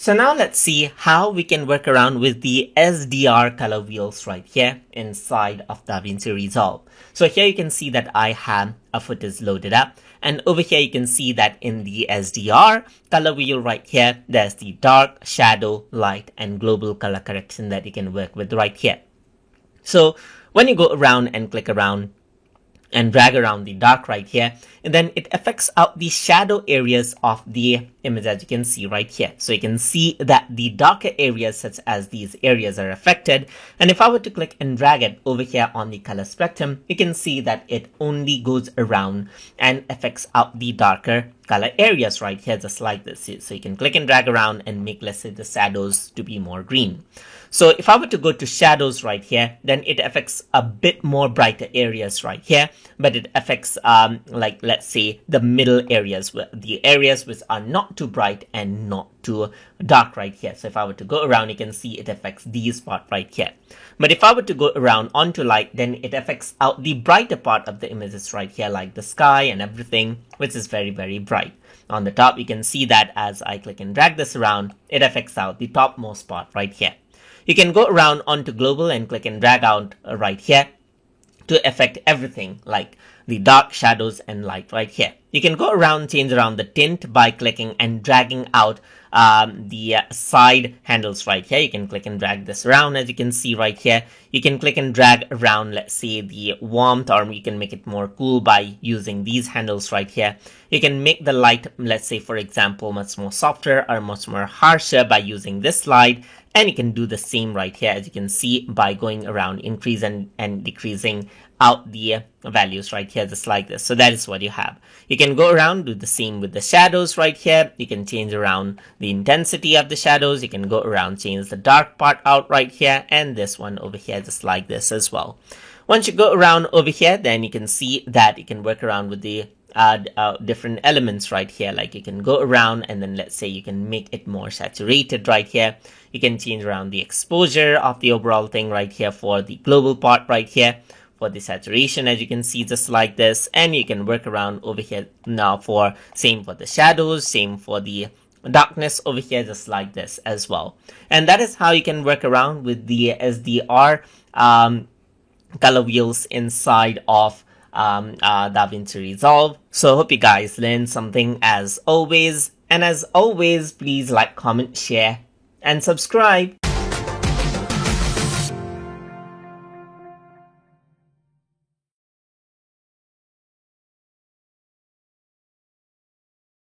So now let's see how we can work around with the SDR color wheels right here inside of DaVinci Resolve. So here you can see that I have a footage loaded up, and over here you can see that in the SDR color wheel right here, there's the dark, shadow, light, and global color correction that you can work with right here. So when you go around and click around and drag around the dark right here, and then it affects out the shadow areas of the image, as you can see right here. So you can see that the darker areas such as these areas are affected, and if I were to click and drag it over here on the color spectrum, you can see that it only goes around and affects out the darker color areas right here, just like this. So you can click and drag around and make, let's say, the shadows to be more green. So if I were to go to shadows right here, then it affects a bit more brighter areas right here, but it affects like, let's say, the middle areas, the areas which are not too bright and not too dark right here. So if I were to go around, you can see it affects these part right here. But if I were to go around onto light, then it affects out the brighter part of the images right here, like the sky and everything, which is very, very bright. On the top, you can see that as I click and drag this around, it affects out the topmost part right here. You can go around onto global and click and drag out right here to affect everything, like the dark, shadows, and light right here. You can go around, change around the tint by clicking and dragging out the side handles right here. You can click and drag this around, as you can see right here. You can click and drag around, let's say, the warmth, or you can make it more cool by using these handles right here. You can make the light, let's say, for example, much more softer or much more harsher by using this slide. And you can do the same right here, as you can see, by going around, increase and decreasing out the values right here, just like this. So that is what you have. You can go around, do the same with the shadows right here. You can change around the intensity of the shadows. You can go around, change the dark part out right here, and this one over here, just like this as well. Once you go around over here, then you can see that you can work around with the different elements right here. Like you can go around and then, let's say, you can make it more saturated right here. You can change around the exposure of the overall thing right here for the global part right here, for the saturation, as you can see, just like this. And you can work around over here now for same for the shadows, same for the darkness over here, just like this as well. And that is how you can work around with the SDR color wheels inside of DaVinci Resolve. So hope you guys learned something as always. And as always, please like, comment, share, and subscribe.